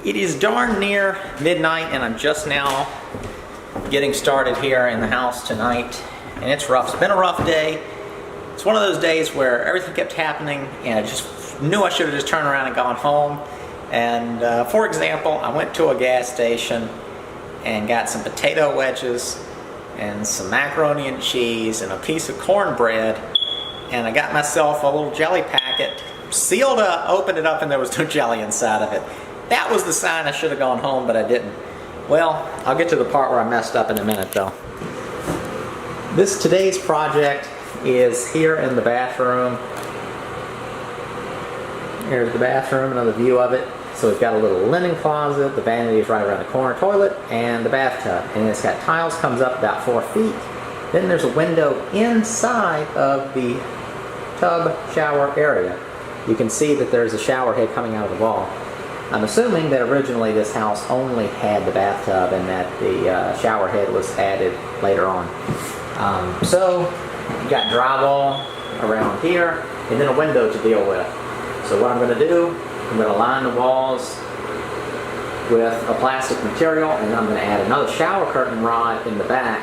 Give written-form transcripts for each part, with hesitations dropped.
It is darn near midnight and I'm just now getting started here in the house tonight, and it's rough. It's been a rough day. It's one of those days where everything kept happening and I just knew I should have just turned around and gone home. And for example, I went to a gas station and got some potato wedges and some macaroni and cheese and a piece of cornbread, and I got myself a little jelly packet, sealed up, opened it up, and there was no jelly inside of it. That was the sign I should have gone home, but I didn't. Well, I'll get to the part where I messed up in a minute though. Today's project is here in the bathroom. Here's the bathroom, another view of it. So we've got a little linen closet, the vanity is right around the corner, toilet, and the bathtub. And it's got tiles, comes up about 4 feet. Then there's a window inside of the tub shower area. You can see that there's a shower head coming out of the wall. I'm assuming that originally this house only had the bathtub and that the shower head was added later on. So you got drywall around here and then a window to deal with. So what I'm going to do, I'm going to line the walls with a plastic material, and I'm going to add another shower curtain rod in the back,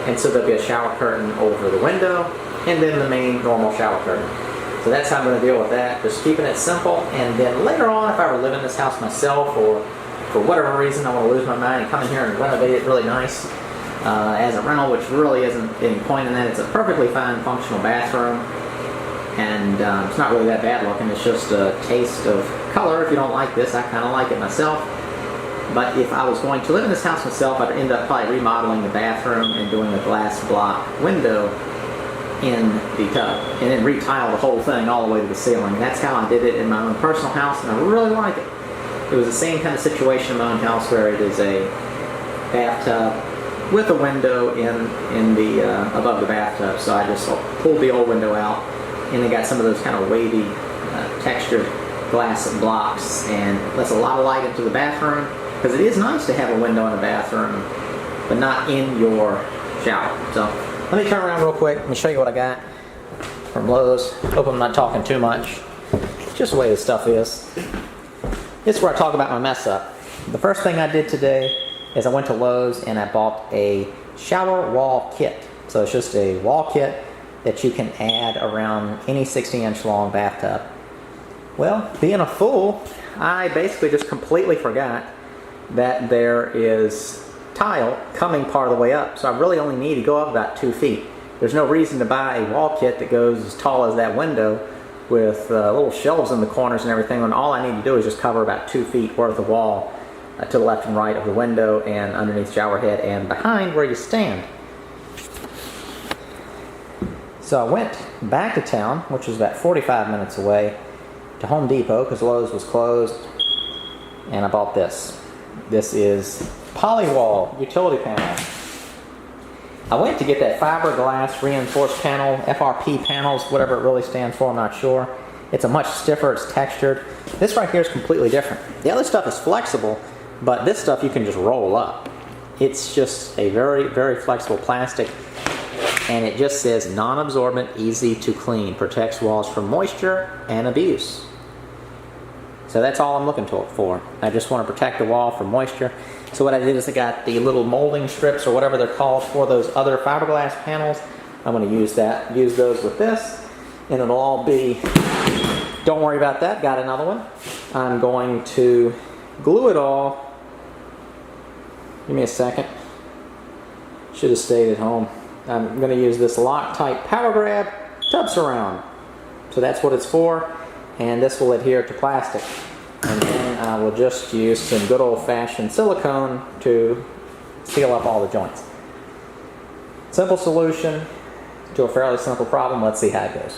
and so there'll be a shower curtain over the window and then the main normal shower curtain. So that's how I'm going to deal with that, just keeping it simple. And then later on, if I were living in this house myself, or for whatever reason I want to lose my mind and come in here and renovate it really nice as a rental, which really isn't any point in that. It's a perfectly fine functional bathroom, and it's not really that bad looking. It's just a taste of color. If you don't like this, I kind of like it myself. But if I was going to live in this house myself, I'd end up probably remodeling the bathroom and doing a glass block window in the tub, and then retile the whole thing all the way to the ceiling. That's how I did it in my own personal house, and I really like it. It was the same kind of situation in my own house where it is a bathtub with a window in the above the bathtub. So I just pulled the old window out, and it got some of those kind of wavy textured glass blocks, and lets a lot of light into the bathroom, because it is nice to have a window in the bathroom, but not in your shower. So let me turn around real quick. Let me show you what I got from Lowe's. Hope I'm not talking too much. Just the way this stuff is. This is where I talk about my mess up. The first thing I did today is I went to Lowe's and I bought a shower wall kit. So it's just a wall kit that you can add around any 60-inch long bathtub. Well, being a fool, I basically just completely forgot that there is tile coming part of the way up. So I really only need to go up about 2 feet. There's no reason to buy a wall kit that goes as tall as that window with little shelves in the corners and everything, when all I need to do is just cover about 2 feet worth of wall to the left and right of the window and underneath shower head and behind where you stand. So I went back to town, which is about 45 minutes away, to Home Depot because Lowe's was closed, and I bought this. This is Polywall utility panel. I went to get that fiberglass reinforced panel, FRP panels, whatever it really stands for, I'm not sure. It's a much stiffer, it's textured. This right here is completely different. The other stuff is flexible, but this stuff you can just roll up. It's just a very, very flexible plastic, and it just says non-absorbent, easy to clean, protects walls from moisture and abuse. So that's all I'm looking for. I just want to protect the wall from moisture. So what I did is I got the little molding strips or whatever they're called for those other fiberglass panels. I'm going to use those with this, and it'll all be, don't worry about that, got another one. I'm going to glue it all. Give me a second. Should have stayed at home. I'm going to use this Loctite Power Grab Tub Surround. So that's what it's for, and this will adhere to plastic. And then I will just use some good old-fashioned silicone to seal up all the joints. Simple solution to a fairly simple problem. Let's see how it goes.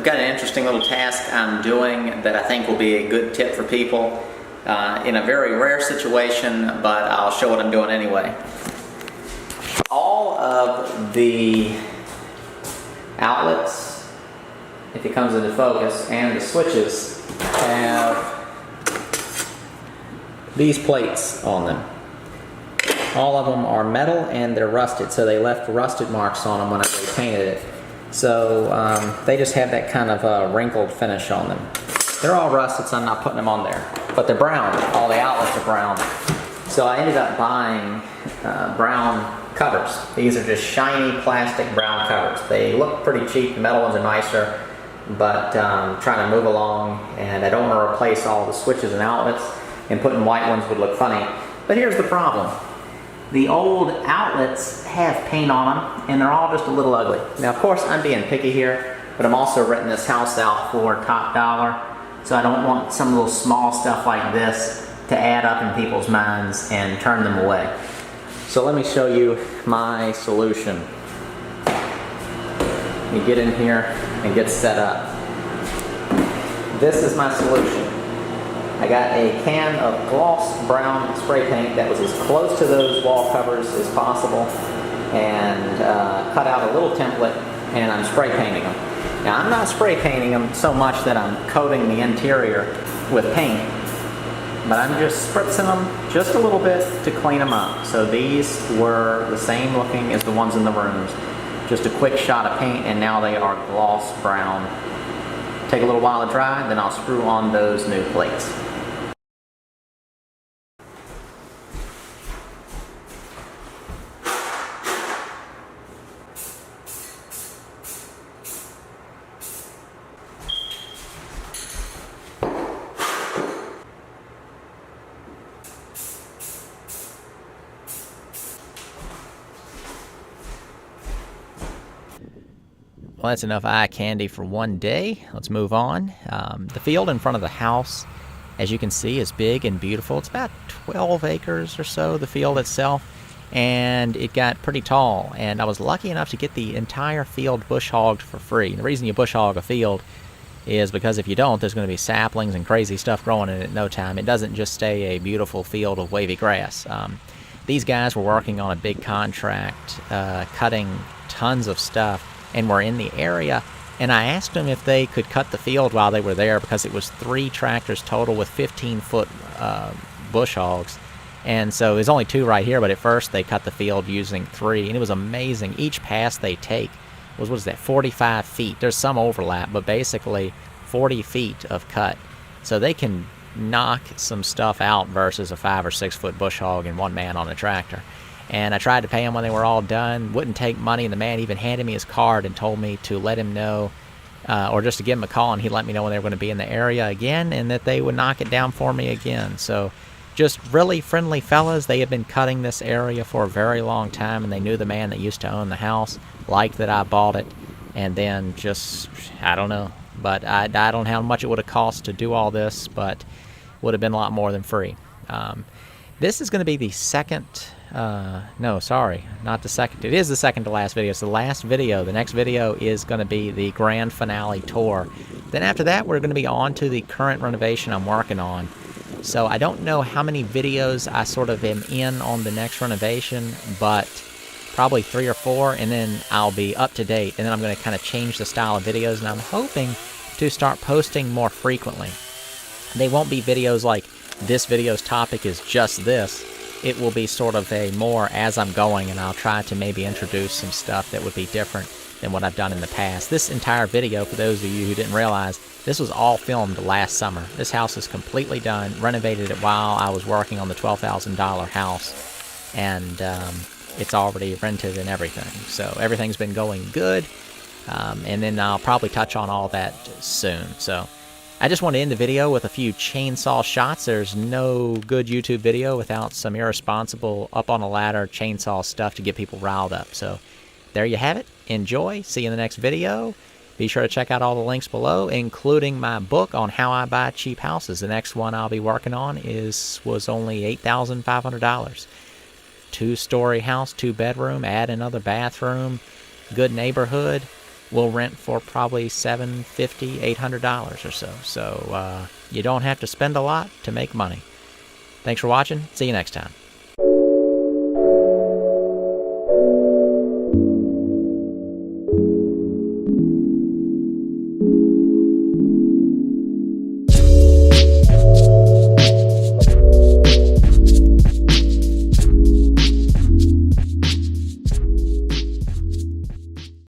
I've got an interesting little task I'm doing that I think will be a good tip for people in a very rare situation, but I'll show what I'm doing anyway. All of the outlets, if it comes into focus, and the switches have these plates on them. All of them are metal and they're rusted, so they left rusted marks on them when I painted it. So they just have that kind of wrinkled finish on them. They're all rusted, so I'm not putting them on there. But they're brown. All the outlets are brown. So I ended up buying brown covers. These are just shiny plastic brown covers. They look pretty cheap. The metal ones are nicer, but trying to move along, and I don't want to replace all the switches and outlets, and putting white ones would look funny. But here's the problem. The old outlets have paint on them, and they're all just a little ugly. Now, of course, I'm being picky here, but I'm also renting this house out for top dollar, so I don't want some little small stuff like this to add up in people's minds and turn them away. So let me show you my solution. You get in here and get set up. This is my solution. I got a can of gloss brown spray paint that was as close to those wall covers as possible, and cut out a little template, and I'm spray painting them. Now, I'm not spray painting them so much that I'm coating the interior with paint, but I'm just spritzing them just a little bit to clean them up. So these were the same looking as the ones in the rooms. Just a quick shot of paint, and now they are gloss brown. Take a little while to dry, then I'll screw on those new plates. Well, that's enough eye candy for one day. Let's move on. The field in front of the house, as you can see, is big and beautiful. It's about 12 acres or so, the field itself, and it got pretty tall. And I was lucky enough to get the entire field bush hogged for free. The reason you bush hog a field is because if you don't, there's going to be saplings and crazy stuff growing in it in no time. It doesn't just stay a beautiful field of wavy grass. These guys were working on a big contract, cutting tons of stuff, and were in the area, and I asked them if they could cut the field while they were there, because it was 3 tractors total with 15-foot bush hogs, and so there's only 2 right here, but at first they cut the field using 3, and it was amazing. Each pass they take was, what is that, 45 feet. There's some overlap, but basically 40 feet of cut, so they can knock some stuff out versus a 5 or 6 foot bush hog and one man on a tractor. And I tried to pay them when they were all done, wouldn't take money, and the man even handed me his card and told me to let him know, or just to give him a call, and he'd let me know when they were going to be in the area again, and that they would knock it down for me again. So just really friendly fellas. They had been cutting this area for a very long time, and they knew the man that used to own the house, liked that I bought it, and then just, I don't know. But I don't know how much it would have cost to do all this, but would have been a lot more than free. This is going to be the second... no, sorry, not the second. It is the second to last video. It's the last video. The next video is going to be the grand finale tour. Then after that, we're going to be on to the current renovation I'm working on. So I don't know how many videos I sort of am in on the next renovation, but probably 3 or 4, and then I'll be up to date. And then I'm going to kind of change the style of videos, and I'm hoping to start posting more frequently. They won't be videos like this video's topic is just this. It will be sort of a more as I'm going, and I'll try to maybe introduce some stuff that would be different than what I've done in the past. This entire video, for those of you who didn't realize, this was all filmed last summer. This house is completely done, renovated it while I was working on the $12,000 house, and it's already rented and everything. So everything's been going good, and then I'll probably touch on all that soon. So I just want to end the video with a few chainsaw shots. There's no good YouTube video without some irresponsible up on a ladder chainsaw stuff to get people riled up. So there you have it. Enjoy. See you in the next video. Be sure to check out all the links below, including my book on how I buy cheap houses. The next one I'll be working on was only $8,500. 2-story house, 2-bedroom, add another bathroom, good neighborhood. will rent for probably $750, $800 or so. So you don't have to spend a lot to make money. Thanks for watching. See you next time.